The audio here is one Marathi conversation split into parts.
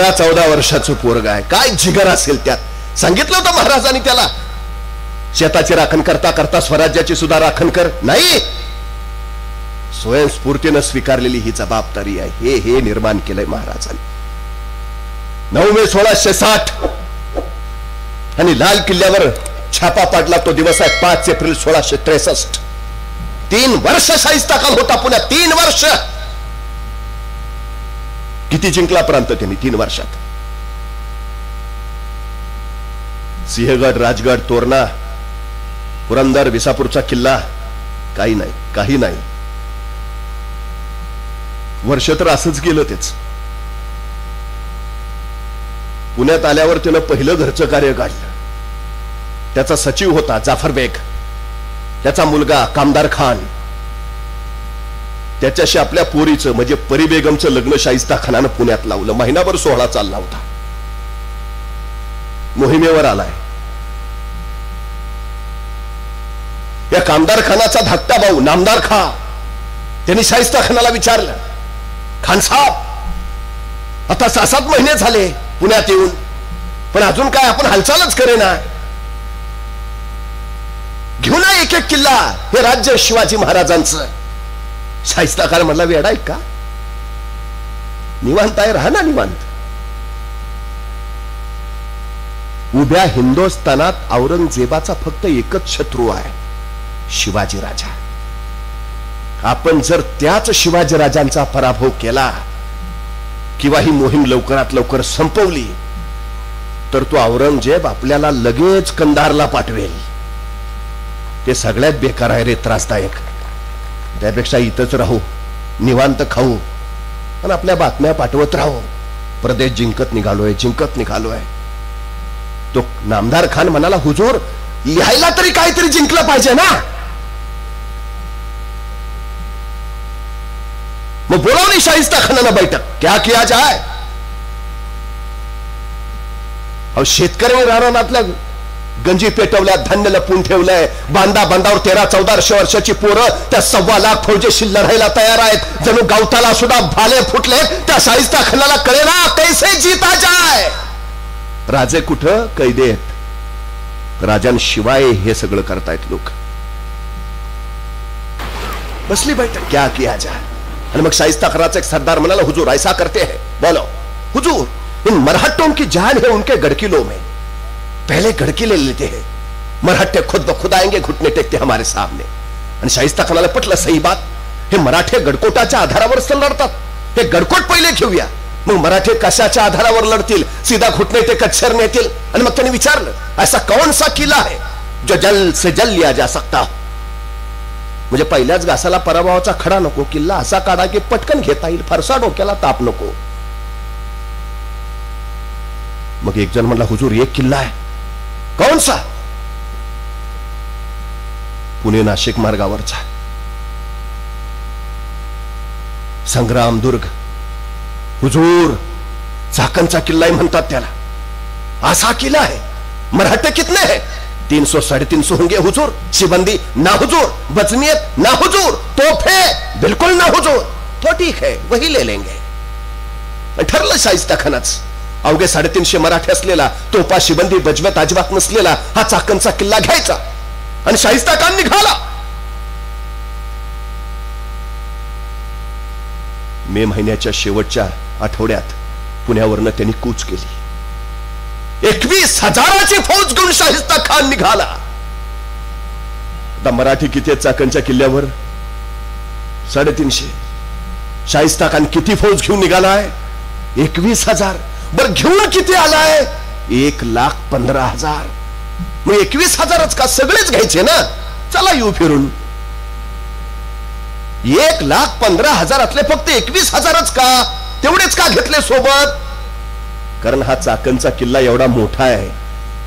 13-14 वर्षाचं पोरग आहे, काय जिगर असेल त्यात. सांगितलं होतं महाराजांनी त्याला, शेताची राखण करता करता स्वराज्याची सुद्धा राखण कर. नाही, स्वयंस्फूर्तीनं स्वीकारलेली ही जबाबदारी आहे. हे निर्माण केलंय महाराजांनी. 9 मे 1660 आणि लाल किल्ल्यावर छापा पाडला तो दिवस आहे 5 एप्रिल 1663. 3 वर्ष शाहिस्ता खान होता पुण्यात. 3 वर्ष. किती जिंकला प्रांत त्यांनी 3 वर्षात. सिंहगड, राजगड, तोरणा, पुरंदर, विसापूरचा किल्ला, काही नाही, काही नाही. वर्ष तर असंच गेलं तेच. पुण्यात आल्यावर त्यानं पहिलं घरचं कार्य काढलं. त्याचा सचिव होता जाफर बेग, त्याचा मुलगा कामदार खान. त्याच्याशी आपल्या पोरीचं म्हणजे परी बेगमचं लग्न शाहिस्ता खानानं पुण्यात लावलं. महिनाभर सोहळा चालला होता. मोहिमेवर आलाय. या कामदार खानाचा धाकटा भाऊ नामदार खा, त्यांनी शाहिस्ता खानाला विचारलं, खान साहेब आता 6-7 महिने झाले पुण्यात येऊन, पण अजून काय आपण हालचालच करेना. घेऊ ना एक एक किल्ला, हे राज्य शिवाजी महाराजांचं. शाहिस्ता खान म्हणला, वेडा आहे का? निवांत आहे, राहा ना निवांत. उभ्या हिंदुस्थानात औरंगजेबाचा फक्त एकच शत्रू आहे, शिवाजी राजा. आपण जर त्याच शिवाजी राजांचा पराभव केला किंवा ही मोहीम लवकरात लवकर संपवली तर तो औरंगजेब आपल्याला लगेच कंधारला पाठवेल. ते सगळ्यात बेकार आहे रे, त्रासदायक. त्यापेक्षा इथंच राहू, निवांत खाऊ आणि आपल्या बातम्या पाठवत राहू. प्रदेश जिंकत निघालोय, जिंकत निघालोय. तो नामदार खान म्हणाला, हुजूर लिहायला तरी काहीतरी जिंकलं पाहिजे ना. मग बोलावली शाहिस्ता खानानं बैठक. क्या किया जाए? अहो शेतकऱ्यांनी रानातल्या गंजी पेटवल्या, धान्य लपून ठेवलंय. बांधावर 13-14 वर्षाची पोरं त्या 1.25 लाख फौजेशी लढायला तयार आहेत. जणू गावताला सुद्धा भाले फुटले. त्या शाहिस्ता खानाला कळेना कैसे जीता जाए. राजे कुठं, कैदे आहेत. राजांशिवाय हे सगळं करतायत लोक. बसली बैठक, क्या किया जाए. और मग शाहिस्ता खानाचा एक सरदार म्हणाला, हुजूर ऐसा करते हैं, बोलो. हुजूर इन मरहट्टों की जान है उनके गढ़किलों में, पहले गढ़की ले लेते हैं. मराठे खुद ब खुद आएंगे, घुटने टेकते हमारे सामने. आणि शाहिस्ता खानाला पटलं, सही बात. हे मराठे गडकोटाच्या आधारावर लढतात, हे गडकोट पहिले घेऊया. मग मराठे कशाच्या आधारावर लढतील? सीधा घुटने टेकत शरण येतील. आणि मग त्यांनी विचारलं, ऐसा कौन सा किला है जो जल्द से जल्द लिया जा सकता? म्हणजे पहिल्याच घासाला पराभवाचा खडा नको, किल्ला असा काढा की पटकन घेता येईल, फारसा डोक्याला ताप नको. मग एक जण म्हणला, हुजूर एक किल्ला आहे. कौन सा? पुणे नाशिक मार्गावरचा संग्रामदुर्ग. हुजूर चाकणचा किल्ला म्हणतात त्याला. असा किल्ला आहे. मराठे कितने हैं? 300-350 होंगे हुजूर. शिबंदी ना हुजूर, बचनियत ना हुजूर, तोफे बिल्कुल ना हुजूर. तो ठीक है, वही ले लेंगे. ठरलं शाहिस्ता खानाच. अवघे 350 मराठे असलेला, तोफा शिबंदी बजवत अजिबात नसलेला हा चाकणचा किल्ला घ्यायचा. आणि शाहिस्ता खान निघाला. मे महिन्याच्या शेवटच्या आठवड्यात पुण्यावरनं त्यांनी कूच केली. 21,000ची फौज घेऊन शाहिस्ता खान निघाला. आता मराठी किती आहेत चाकणच्या किल्ल्यावर? 350. शाहिस्ता खान किती फौज घेऊन निघालाय? 21,000. बर घेऊन किती आलाय? 1,15,000. मग 21,000च का? सगळेच घ्यायचे ना. चला येऊ फिरून. 1,15,000 फक्त 21,000च का? तेवढेच का घेतले सोबत? कारण हा चाकणचा किल्ला एवढा मोठा आहे.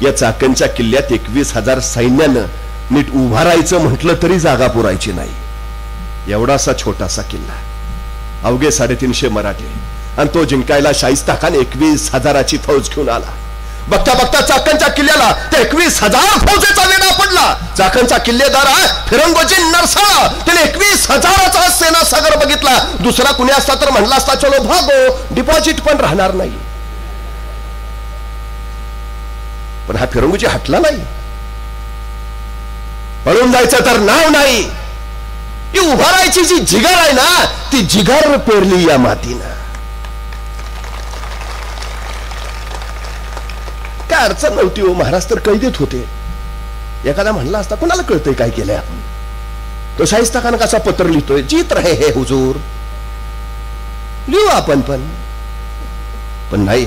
या चाकणच्या किल्ल्यात 21,000 सैन्यानं नीट उभा राहायचं म्हटलं तरी जागा पुरायची नाही. एवढासा छोटासा किल्ला, अवघे 350 मराठे, आणि तो जिंकायला शाहिस्ता खान 21,000ची फौज घेऊन आला. बघता बघता चाकणच्या किल्ल्याला त्या 21,000 फौजेचा वेढा पडला. चाकणचा किल्लेदार आहे फिरंगोजी नरसाळा. त्याने 21,000चा सेना सागर बघितला. दुसरा कुणी असता तर म्हणला असता, चलो भागो, डिपॉझिट पण राहणार नाही. पण हा फिरंगोजी हटला नाही. पळून जायचं तर नाव नाही. ही उभा राहायची जी जिगर आहे ना, ती जिगर पेरली या मातीनं. काय अडचण नव्हती हो. महाराज तर कैदेत होते. एखादा म्हणला असता कोणाला कळतंय काय केलंय आपण. तो शाहिस्ता खान कसा पत्र लिहितोय, जीत रहे हे हुजूर, लिहू आपण पण नाही.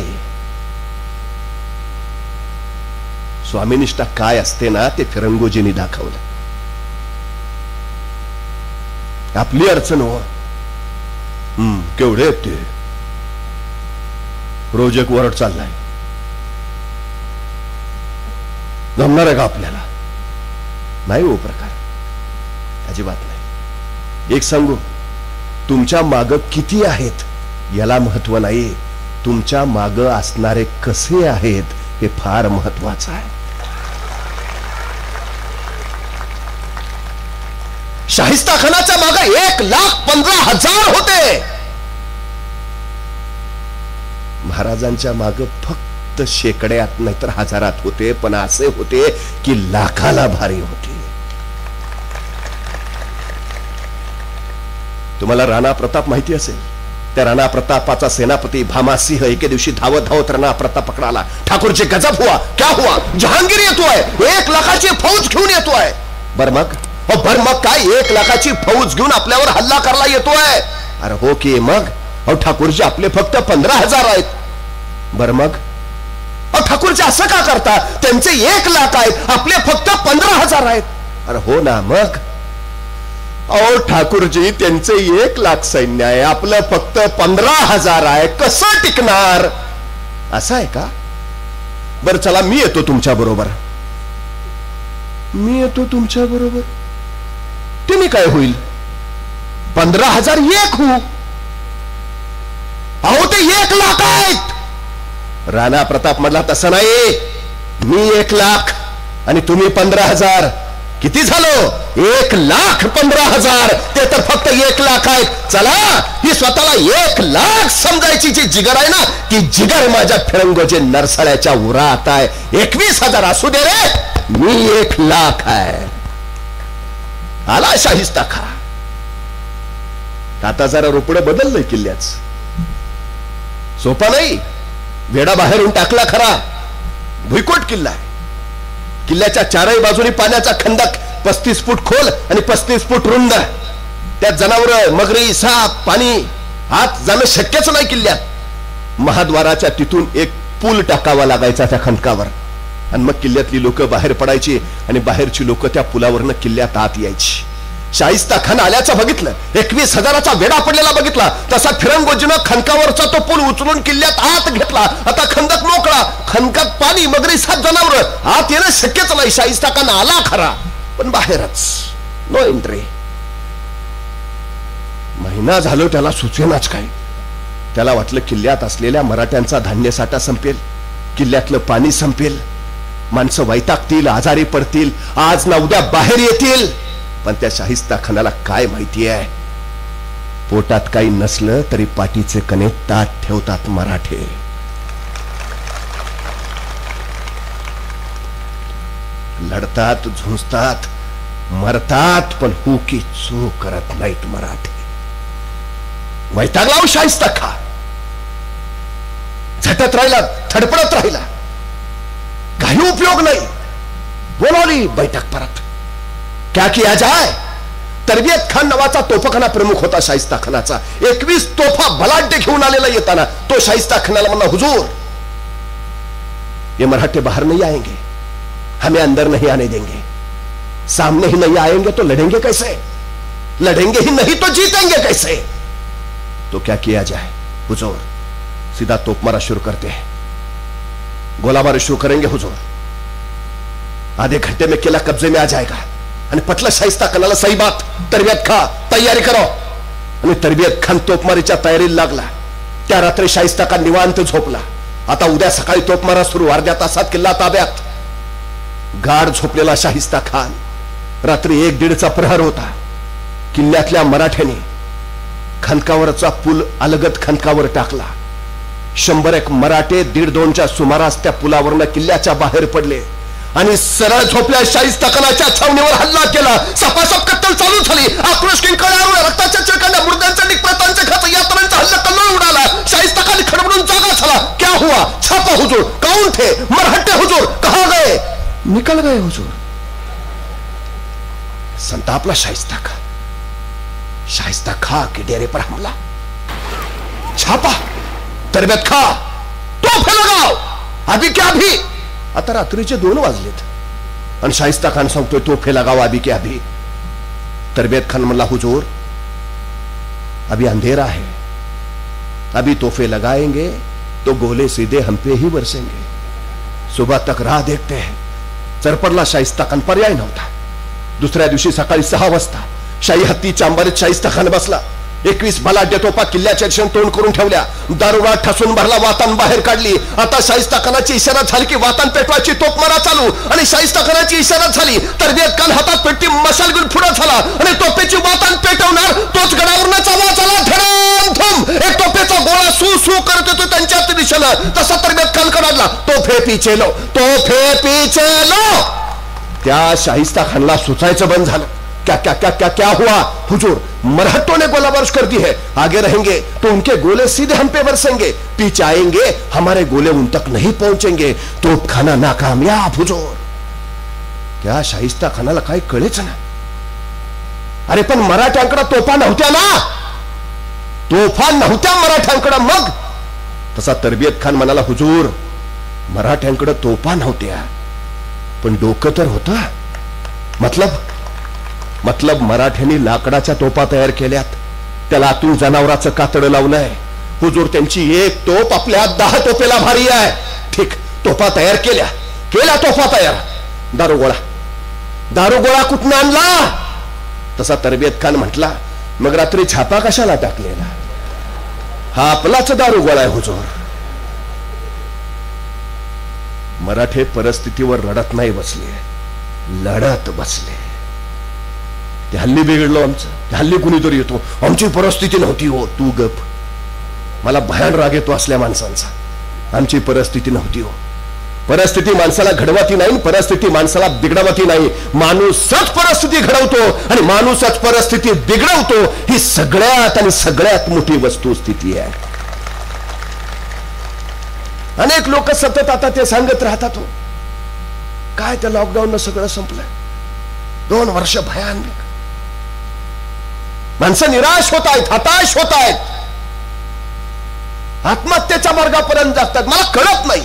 स्वामीनिष्ठा काय असते ना, ते फिरंगोजींनी दाखवलं. आपली अडचण हो. केवढे आहेत ते. रोज एक वरड चाललाय. जमणार आहे का आपल्याला? नाही हो प्रकार, अजिबात नाही. एक सांगू, तुमच्या माग किती आहेत याला महत्व नाही, तुमच्या माग असणारे कसे आहेत हे फार महत्वाचं आहे. शाहिस्ता खानाच्या माग 1,15,000 होते. महाराजांच्या माग फक्त शेकड्यात नाही तर हजारात होते. पण असे होते की लाखाला भारी होते. तुम्हाला राणा प्रताप माहिती असेल. त्या राणा प्रतापाचा सेनापती भामासिंह एके दिवशी धावत धावत राणा प्रताप पकडाला. ठाकूरचे गजब हुआ, क्या हुआ, जहांगीर येतोय, 1 लाखाची फौज घेऊन येतोय. बर मग काय 1 लाखाची फौज घेऊन आपल्यावर हल्ला करायला येतोय? अरे हो की मग. ठाकूरजी आपले फक्त 15,000 आहेत. बर मग ठाकूरजी असं का करता? त्यांचे 1 लाख आहेत, आपले फक्त 15,000 आहेत. अरे हो ना मग. ठाकूरजी त्यांचे 1 लाख सैन्य आहे, आपलं फक्त 15,000 आहे. कसं टिकणार? असं आहे का? बर चला, मी येतो तुमच्या बरोबर. तुम्ही काय होईल? 15,000 1 होऊ. ते 1 लाख आहेत. राणा प्रताप म्हटला तसं नाही, मी 1 लाख आणि तुम्ही 15,000. किती झालं? 1,15,000. ते तर फक्त 1 लाख आहेत. चला, ही स्वतःला 1 लाख समजायची जी जिगर आहे ना, ती जिगर माझ्या फिरंगोजी नरसाळ्याच्या उरात आहे. 21,000 असू दे रे, मी 1 लाख आहे. आला शाहिस्ता खान. आता जरा रोपडं बदललंय किल्ल्याच. सोपा नाही. वेडा बाहेरून टाकला खरा, भुईकोट किल्ला आहे. किल्ल्याच्या चारही बाजूनी पाण्याचा खंदक 35 फूट खोल आणि 35 फूट रुंद. त्यात जनावर, मगरी, साप, पाणी आत जाणं शक्यच नाही किल्ल्यात. महाद्वाराच्या तिथून एक पूल टाकावा लागायचा त्या खंदकावर, आणि मग किल्ल्यातली लोक बाहेर पडायची आणि बाहेरची लोक त्या पुलावरनं किल्ल्यात आत यायची. शाहिस्ता खान आल्याचं बघितलं, 21,000चा वेढा पडलेला बघितला. तसा फिरंगोजीनं खंदकावरचा तो पूल उचलून किल्ल्यात आत घेतला. आता खंदक मोकळा, खंदकात पाणी, मगरी, साप, जनावर आत येणं शक्यच नाही. शाहिस्ता खान आला खरा, पण बाहेरच, नो एंट्री. महिना झालो त्याला सुचेनाच काय. त्याला वाटलं किल्ल्यात असलेल्या मराठ्यांचा धान्य साठा संपेल, किल्ल्यातलं पाणी संपेल, माणसं वैतागतील, आजारी पडतील, आज ना उद्या बाहेर येतील. पण त्या शाहिस्ता खानाला काय माहिती आहे, पोटात काही नसलं तरी पाठीचे कणे ताट ठेवतात मराठे. लढतात, झुंजतात, मरतात, पण हू की चू करत नाहीत मराठे. वैतागला शाहिस्ता खान. झटत राहिला, थडपडत राहिला, काही उपयोग नाही. बोलावली बैठक परत. क्या किया जाए? तरबियत खान नावाचा तोफखाना प्रमुख होता शाहिस्ता खानाचा. 21 तोफा बलाढ्य घेऊन आलेला येताना तो शाहिस्ता खानाला म्हणला, हुजूर ये मराठे बाहर नहीं आएंगे, हमें अंदर नहीं आने देंगे. सामने ही नहीं आएंगे तो लड़ेंगे कैसे? लड़ेंगे ही नहीं तो जीतेंगे कैसे? तो क्या किया जाए? हुजूर सीधा तोपमारा शुरू करते हैं, गोलाबारी शुरू करेंगे हुजूर. आधे घंटे में किला कब्जे में आ जाएगा. आणि पटलं शाहिस्ता खानाला, सही बात, तरबियत खा, तयारी करो. आणि तरबियत खान तोपमारीच्या तयारीला लागला. त्या रात्री शाहिस्ता खान निवांत झोपला. आता उद्या सकाळी तोपमारा सुरू. अर्ध्या तासात किल्ला ताब्यात. गाढ झोपलेला शाहिस्ता खान. रात्री 1-1:30चा प्रहर होता. किल्ल्यातल्या मराठ्यांनी खंदकावरचा पूल अलगद खंदकावर टाकला. 100 मराठे 1:30च्या सुमारास त्या पुलावरनं किल्ल्याच्या बाहेर पडले आणि सरळ झोपल्या शाहिस्ता खानाच्या छावणीवर हल्ला केला. सपासप कत्तल चालू झाली. आक्रोश किंकाळ्यावर रक्ताच्या चिळकांड्या, मुर्द्यांच्या निकप्रतांचे खच, यातनांचा हल्ला कल्लोळ उडाला. शाहिस्ता खान खडबडून जागा झाला. क्या हुआ? छापा हुजूर. कौन थे? मरहट्टे हुजूर. कहां गए? निकल गए हुजूर. संतापला शाहिस्ता खान. शाहिस्ता खा के डेरे पर हमला. छापा. तरबेत खा. तोफे लगाओ. अभी क्या अभी? आता रात्रीचे 2 वाजलेत आणि शाहिस्ता खान सांगतोय तोफे लगाओ अभी के अभी. तरबेत खान म्हणला हुजूर अभी अंधेरा है, अभी तोफे लगाएंगे तो गोले सीधे हम पे ही बरसेंगे. सुबह तक राह देखते हैं. चरपडला शाहिस्ता खान. पर्याय नव्हता. दुसऱ्या दिवशी सकाळी 6 वाजता शाही हत्तीच्या अंबारीत शाहिस्ता खान बसला. 21 बलाढ्य तोफा किल्ल्याच्या दिशेने तोंड करून ठेवल्या. दारुडा ठसून भरला. वातान बाहेर काढली. आता शाहिस्ता खानाची इशारा झाली की वातान पेटवायची. तोफ मारा चालू. आणि शाहिस्ता खानाची इशारा झाली. तरबेत खान हातात पेटती मशाल घेऊन पुढे झाला आणि तोफेची वातान पेटवणार. तोच गडावरच आवाज आला. धडम. एक तोफेचा गोळा सू सू करत येतो त्यांच्या दिशेनं. तसा तरबेत खान काढला. तोफे पीछे लो, तोफे पीछे लो. त्या शाहिस्ता खानला सुचायचं बंद झालं. क्या क्या क्या क्या क्या हुआ हुजूर? मरहट्टों ने गोला बारिश कर दी है. आगे रहेंगे तो उनके गोले सीधे हम पे बरसेंगे, पीछे आएंगे हमारे गोले उन तक नहीं पहुंचेंगे. तोप खाना नाकामयाब हुजूर. क्या शाहिस्ता खानाला काही कळेच ना. अरे पण मराठ्यांकडे तोफा नव्हत्या ना. तोफा नव्हत्या मराठ्यांकडे. मग तसा तरबियत खान म्हणाला हुजूर मराठ्यांकडे तोफा नव्हत्या पण डोकं तर होतं. मतलब मराठ्यांनी लाकडाच्या तोफा तयार केल्यात. त्याला आतून जनावराचं कातडं लावलंय. हुजूर त्यांची एक तोफ आपल्या 10 तोफेला भारी आहे. ठीक. तोफा तयार केल्या तोफा तयार. दारुगोळा कुठून आणला? तसा तरबियत खान म्हटला मग रात्री छापा कशाला टाकलेला? हा आपलाच दारुगोळा आहे हुजूर. मराठे परिस्थितीवर रडत नाही बसले, लढत बसले. ते हल्ली बिघडलो आमचं. ते हल्ली कुणीतरी येतो आमची परिस्थिती नव्हती हो. तू गप. मला भयान राग येतो असल्या माणसांचा. आमची परिस्थिती नव्हती हो. परिस्थिती माणसाला घडवती नाही, परिस्थिती माणसाला बिघडवती नाही. माणूसच परिस्थिती घडवतो आणि माणूसच परिस्थिती बिघडवतो. ही सगळ्यात मोठी वस्तुस्थिती आहे. अनेक लोक सतत आता ते सांगत राहतात हो काय त्या लॉकडाऊन सगळं संपलंय. 2 वर्ष भयानक. माणसं निराश होत आहेत, हताश होत आहेत, आत्महत्येच्या मार्गापर्यंत जातात. मला कळत नाही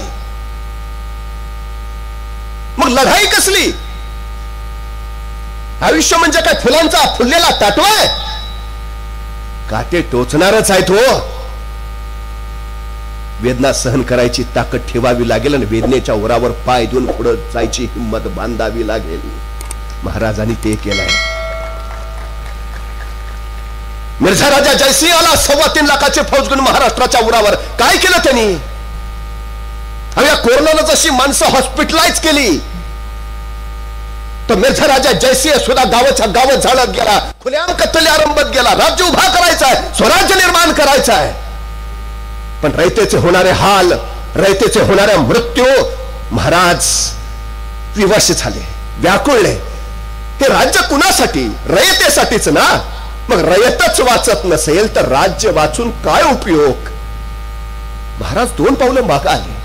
मग लढाई कसली? आयुष्य म्हणजे काय फुलांचा फुललेला टाटवाय? काटे टोचणारच आहेत हो. वेदना सहन करायची ताकद ठेवावी लागेल आणि वेदनेच्या ओरावर पाय देऊन पुढे जायची हिंमत बांधावी लागेल. महाराजांनी ते केलंय. मिर्झा राजा जयसिंह आला 3.25 लाखाची फौज घेऊन महाराष्ट्राच्या उरावर. काय केलं त्यांनी? या कोरोनानं जशी माणसं हॉस्पिटलाइज केली तर मिर्झा राजा जयसिंह सुद्धा गावाच्या गाव झाडत गेला. खुल्याम कत्तली आरंभत गेला. राज्य उभा करायचा आहे, स्वराज्य निर्माण करायचा आहे. पण रयतेचे होणारे हाल, रयतेचे होणारे मृत्यू महाराज विवश झाले, व्याकुळले. ते राज्य कुणासाठी? रयतेसाठीच ना. मग रयतच वाचत नसेल तर राज्य वाचून काय उपयोग? महाराज 2 पावलं मागे आले.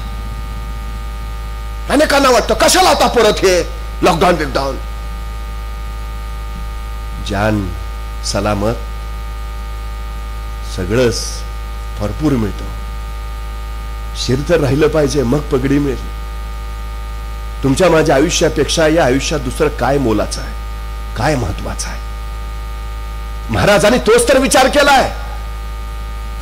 अनेकांना वाटतं कशाला आता परत हे लॉकडाऊन बिकडाऊन. जान सलामत सगळंच भरपूर मिळतं. शिर तर राहिलं पाहिजे मग पगडी मिळेल. तुमच्या माझ्या आयुष्यापेक्षा या आयुष्यात दुसरं काय मोलाचं आहे, काय महत्वाचं आहे? महाराजांनी तोच तर विचार केलाय.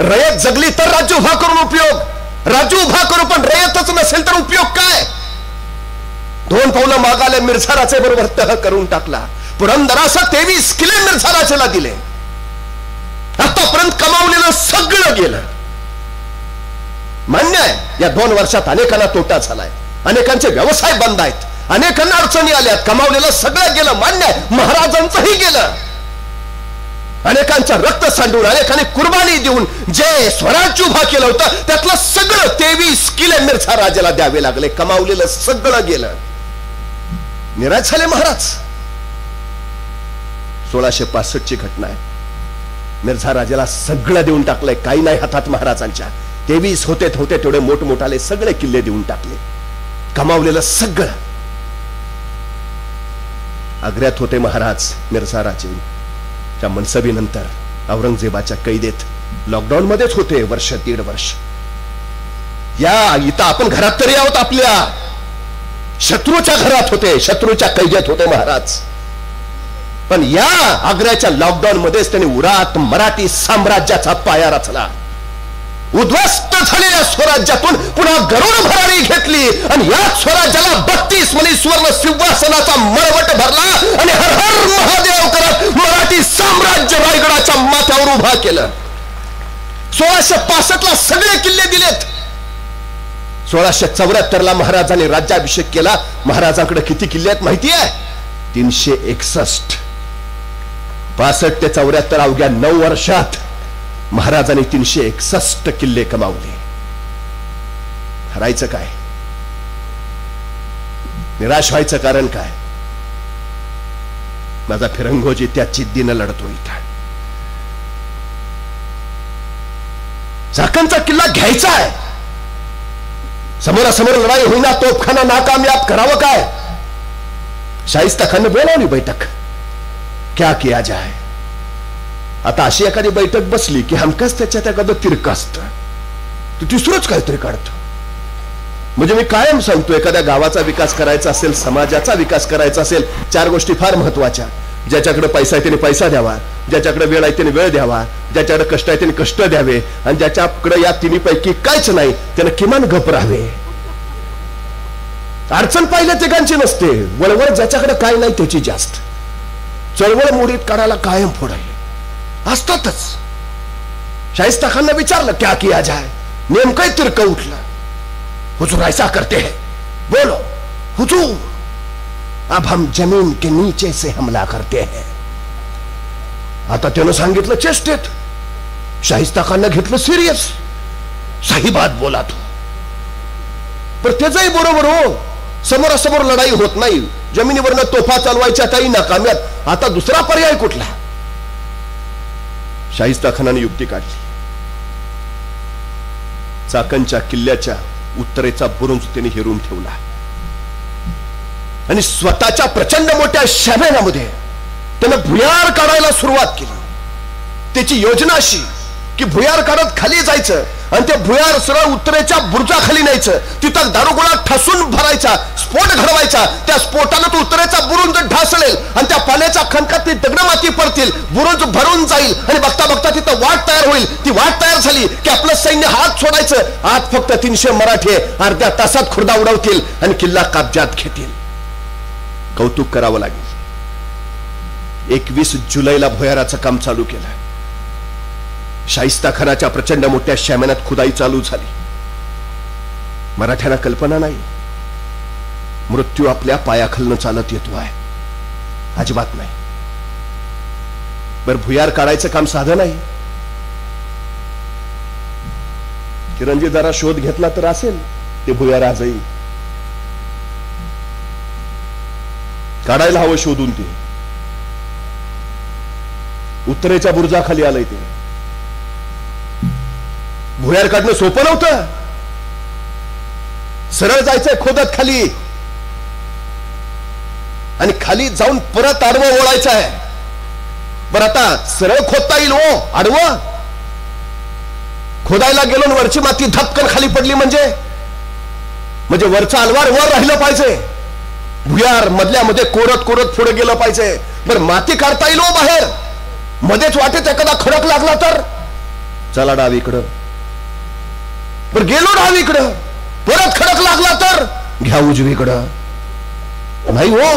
रयत जगली तर राज्य उभा करून उपयोग. राज्य उभा करू पण रयतच नसेल तर उपयोग काय? 2 पावलं मागाले. मिर्झा राजे बरोबर तह करून टाकला. पुरंदरासह 23 किल्ले मिर्झा राजेला दिले. आतापर्यंत कमावलेलं सगळं गेलं. मान्य आहे या 2 वर्षात अनेकांना तोटा झालाय, अनेकांचे व्यवसाय बंद आहेत, अनेकांना अडचणी आल्यात, कमावलेलं सगळं गेलं. मान्य आहे महाराजांचंही गेलं. अनेकांचं रक्त सांडून, अनेकांनी कुर्बानी देऊन जे स्वराज्य उभा केलं होतं त्यातलं सगळं 23 किल्ले मिर्झा राजाला द्यावे लागले. कमावलेलं सगळं गेलं. निराश झाले महाराज. 1665 ची घटना आहे. मिर्झा राजाला सगळं देऊन टाकलंय, काही नाही हातात महाराजांच्या. 23 होते तेवढे मोठमोठाले सगळे किल्ले देऊन टाकले, कमावलेलं सगळं. आग्र्यात होते महाराज मिर्झा राजे. त्या मनसबीनंतर औरंगजेबाच्या कैदेत लॉकडाऊन मध्येच होते वर्ष 1.5 वर्ष. या इथं आपण घरात तरी आहोत, आपल्या शत्रूच्या घरात होते, शत्रूच्या कैदेत होते महाराज. पण या आग्र्याच्या लॉकडाऊन मध्येच त्यांनी उरात मराठी साम्राज्याचा पाया रचला. उद्ध्वस्त झालेल्या स्वराज्यातून पुन्हा गरुड भरारी घेतली आणि या स्वराज्याला 32 मणी सुवर्ण सिंहासनाचा मळवट भरला आणि हर हर महादेव करत मराठी साम्राज्य रायगडाच्या माथ्यावर उभा केलं. 1665 ला सगळे किल्ले दिलेत. 1674 ला महाराजांनी राज्याभिषेक केला. महाराजांकडे किती किल्ले आहेत माहिती आहे? 361. 65 ते 74 अवघ्या 9 वर्षात महाराजांनी 361 किल्ले कमावले. हरायचं काय? निराश व्हायचं कारण काय? माझा फिरंगोजी त्या जिद्दीनं लढतो इथं. चाकणचा किल्ला घ्यायचा आहे. समोरासमोर लढाई होईना, तोफखाना नाकामयाब, करावं काय? शाहिस्ता खान ने बोलावली बैठक, क्या किया जाए. आता अशी एखादी बैठक बसली की हमकाच त्याच्यात एखादं तिरकं असतं, तू तिसरंच काहीतरी काढतो. म्हणजे मी कायम सांगतो, एखाद्या गावाचा विकास करायचा असेल, समाजाचा विकास करायचा असेल, 4 गोष्टी फार महत्वाच्या. ज्याच्याकडे पैसा आहे त्याने पैसा द्यावा, ज्याच्याकडे वेळ आहे त्याने वेळ द्यावा, ज्याच्याकडे कष्ट आहे त्याने कष्ट द्यावे, आणि ज्याच्याकडे या तिन्हीपैकी काहीच नाही त्याने किमान गप राहावे. अडचण पाहिल्या तिघांची नसते, वळवळ ज्याच्याकडे काय नाही त्याची जास्त. चळवळ मोडीत काढायला कायम फोड आहे, असतातच. शाहिस्ता खान ने विचारलं क्या किया जाए. नेमकं तिरकं उठलं. हुजूर ऐसा करते हैं, बोलो. हुजूर अब हम जमीन के नीचे से हमला करते हैं. आता त्यानं सांगितलं चेष्टेत, शाहिस्ता खान घेतलं सिरियस. सही बात बोला तू. पण त्याचंही बरोबर हो, समोरासमोर लढाई होत नाही, जमिनीवरनं तोफा चालवायच्या काही नाकाम्यात. आता दुसरा पर्याय कुठला? शाहिस्ता खानाने युक्ती काढली. चाकणच्या किल्ल्याच्या उत्तरेचा बुरुज त्याने हेरून ठेवला आणि स्वतःच्या प्रचंड मोठ्या शामेनामध्ये त्यानं भुयार काढायला सुरुवात केली. त्याची योजना अशी की भुयार काढत खाली जायचं आणि ते भुयार सरळ उत्तरेच्या बुरुजाखाली न्यायचं. तिथं दारुगोळा ठासून भरायचा, स्फोट घडवायचा. त्या स्फोटानं तो उत्तरेचा बुरुज ढासळेल आणि त्या पाण्याच्या खणकात ती दगडमाती पडतील, बुरुज भरून जाईल आणि बघता बघता तिथं वाट तयार होईल. ती वाट तयार झाली की आपलं सैन्य हात सोडायचं. आत फक्त 300 मराठे अर्ध्या तासात खुर्दा उडवतील आणि किल्ला काब्जात घेतील. कौतुक करावं लागेल. 21 जुलैला भुयाराचं काम चालू केलं. शाहिस्ता खानाच्या प्रचंड मोठ्या शामेनात खुदाई चालू झाली. मराठ्यांना कल्पना नाही, मृत्यू आपल्या पायाखालनं चालत येतो आहे. अजिबात नाही. बर भुयार काढायचं काम साधं नाही. किरणजी जरा शोध घेतला तर असेल ते भुयार आजही काढायला हवं. शोधून ते उत्तरेच्या बुरुजाखाली आलंय. ते भुयार काढणं सोपं नव्हतं. सरळ जायचंय खोदत खाली आणि खाली जाऊन परत आडवं ओळायचं आहे. बरं आता सरळ खोदता येईल हो, आडवं खोदायला गेलो वरची माती धपकन खाली पडली म्हणजे वरचं अलवार वर राहिलं पाहिजे. भुयार मधल्यामध्ये कोरत कोरत पुढे गेलं पाहिजे. बरं माती काढता येईल हो बाहेर, मध्येच वाटेत एखादा खडक लागला तर चला डावीकडं. बरं गेलो डावीकडं, परत खडक लागला तर घ्या उजवीकडं. नाही हो,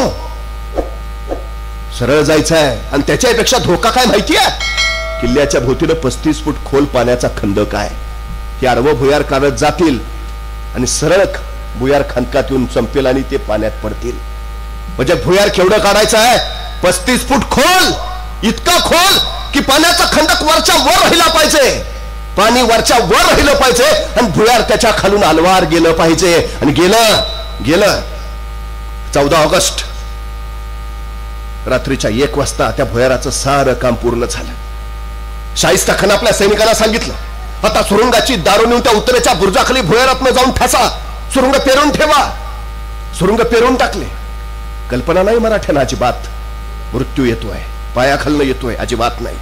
सरळ जायचं आहे. आणि त्याच्यापेक्षा धोका काय माहितीये? किल्ल्याच्या भोवतीनं 35 फूट खोल पाण्याचा खंदक आहे. हे आडवं भुयार काढत जातील आणि सरळ भुयार खंदकात येऊन संपेल आणि ते पाण्यात पडतील. म्हणजे भुयार केवढं काढायचं आहे? 35 फूट खोल. इतका खोल की पाण्याचा खंडक वरच्या वर राहिला पाहिजे, पाणी वरच्या वर राहिलं पाहिजे आणि भुयार त्याच्या खालून अलवार गेलं पाहिजे. आणि गेलं गेलं 14 ऑगस्ट रात्रीच्या 1 वाजता त्या भुयाराचं सारं काम पूर्ण झालं. शाहिस्ता खान आपल्या सैनिकांना सांगितलं, आता सुरुंगाची दारू नेऊन त्या उत्तरेच्या बुर्जाखाली भुयारातनं जाऊन ठसा, सुरुंग पेरून ठेवा. सुरुंग पेरून टाकले. कल्पना नाही मराठ्यांना अजिबात मृत्यू येतोय, पायाखालनं येतोय, अजिबात नाही.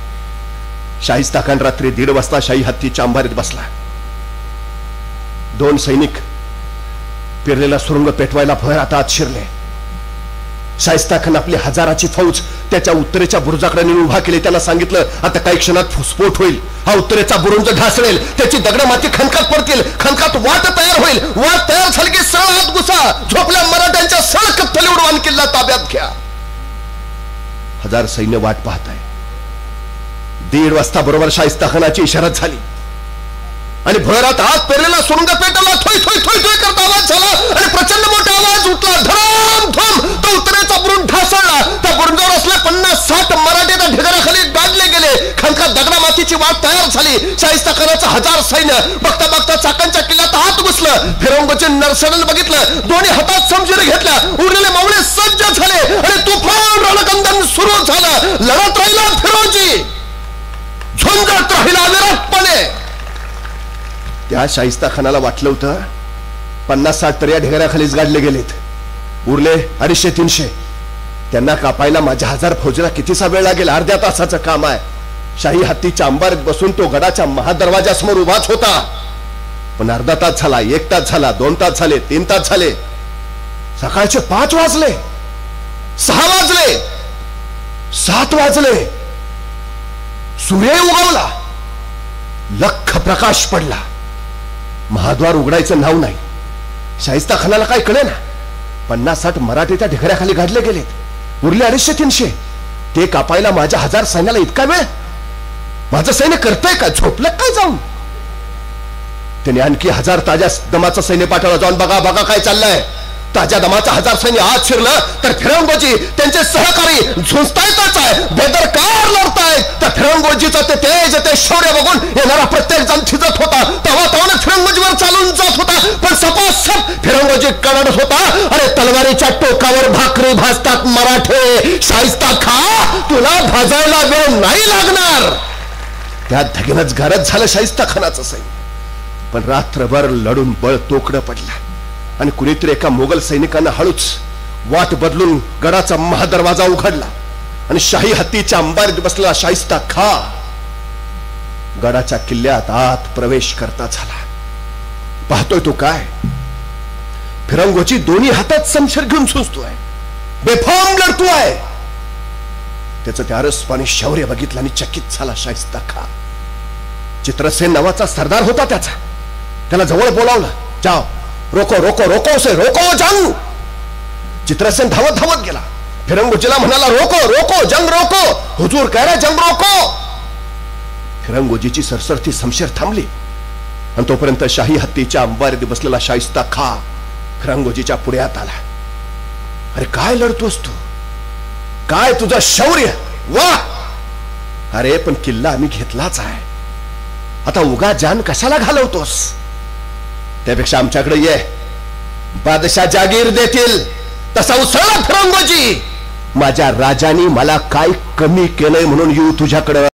शाहिस्ता खान रात्री 1:30 वाजता शाही हत्तीच्या अंबारीत बसला. 2 सैनिक पेरलेला सुरुंग पेटवायला भुयारात आत शिरले. शाहिस्ता खान आपली हजाराची फौज त्याच्या उत्तरेच्या बुरुजाकडे नेऊन उभा केली. त्याला सांगितलं, आता काही क्षणात स्फोट होईल, हा उत्तरेचा बुरुज ढासळेल, त्याची दगड माती खणकात पडतील, खणकात वाट तयार होईल, वाट तयार झाली की सरळ आत घुसा, झोपल्या मराठ्यांच्या सरळ कत्तलीवर वान किल्ला ताब्यात घ्या. 1000 सैन्य वाट पाहत आहे. 1:30 वाजता बरोबर शाहिस्ता खानाची इशारत झाली आणि भुयारात आत पेरलेला सुरुंग पेटवला. थोय थोय थोय थोय करता आवाज झाला आणि प्रचंड मोठा आवाज उठला. धरम धम तो उत्तरेचा बुरुज ढासळला. त्या बुरुजावर असले 50-60 मराठे त्या ढिगाऱ्याखाली गाडले गेले. खणकात दगडा मातीची वाट तयार झाली. शाहिस्ता खानाचं 1000 सैन्य बघता बघता चाकणच्या किल्ल्यात आत घुसलं. फिरंगोचे नरसडण बघितलं, दोन्ही हातात समशिरी घेतल्या, उरलेले मावळे सज्ज झाले आणि तुफान रणकंदन सुरू झालं. लढत राहिला फिरोजी, झुंजत राहिला विराटपणे. त्या शाहिस्ता खानाला वाटलं होतं 50-60 तर या ढिगाऱ्याखालीच गाडले गेलेत, उरले 250-300. त्यांना कापायला माझ्या 1000 फौजेला कितीसा वेळ लागेल? अर्ध्या तासाचं काम आहे. शाही हत्तीच्या अंबारीत बसून तो गडाच्या महादरवाजासमोर उभाच होता. पण अर्धा तास झाला, 1 तास झाला, 2 तास झाले, 3 तास झाले, सकाळचे 5 वाजले, 6 वाजले, 7 वाजले. सूर्य उगवला, लख प्रकाश पडला. महाद्वार उघडायचं नाव नाही. शाहिस्ता खानाला काय कळे ना, 50-60 मराठे त्या ढिगाऱ्याखाली गाडले गेलेत, उरले 250-300. ते कापायला माझ्या 1000 सैन्याला इतका वेळ? माझं सैन्य करतंय का? झोपलं काय जाऊन? त्याने आणखी 1000 ताज्या दमाचं सैन्य पाठवलं. जाऊन बघा बघा काय चाललंय. ताज्या दमाचं 1000 सैन्य आत शिरलं तर फिरंगोजी त्यांचे सहकारी झुंजतायतच आहे, बेदरकार लढतायत. त्या फिरंगोजीचं ते तेज, ते शौर्य बघून येणारा प्रत्येक जण थिजत होता. तेव्हा तेव्हा फिरंगोजीवर चालून जात होता, पण सपासप फिरंगोजी कडत होता. अरे तलवारीच्या टोकावर भाकरी भाजतात मराठे. शाहिस्ता खा, तुला भाजायला वेळ नाही लागणार. त्या धगीनच गारच झालं शाहिस्ता खानाचं सैन्य. पण रात्रभर लढून बळ तोकडं पडलं आणि कुणीतरी एका मोगल सैनिकांना हळूच वाट बदलून गडाचा महादरवाजा उघडला आणि शाही हत्तीच्या अंबारीत बसलेला शाहिस्ता खा गडाच्या किल्ल्यात आत प्रवेश करता झाला. पाहतोय तो काय, फिरंगोची दोन्ही हातात समशेर घेऊन झुंजतोय, बेफाम लढतोय. त्याचं त्या रसपाणी शौर्य बघितलं आणि चकित झाला शाहिस्ता खा. चित्रसेन नावाचा सरदार होता त्याचा. त्याला जवळ बोलावलं, जाओ रोको रोको रोको से रोको जंग. चित्रसेन धावत धावत गेला. फिरंगोजीला म्हणाला, रोको रोको जंग रोको. हुजूर कह रहे जंग रोको. फिरंगोजीची सरसरती समशेर थांबली आणि तोपर्यंत शाही हत्तीच्या अंबारीत बसलेला शाहिस्ता खा फिरंगोजीच्या पुढ्यात आला. अरे काय लढतोस तू? काय तुझं शौर्य? वाह! अरे पण किल्ला आम्ही घेतलाच आहे, आता उगा जान कशाला घालवतोस? त्यापेक्षा आमच्याकडे ये, बादशाह जागीर देतील तसा उसळला फिरंगोजी. माझ्या राजानी मला काय कमी केलंय म्हणून येऊ तुझ्याकडे?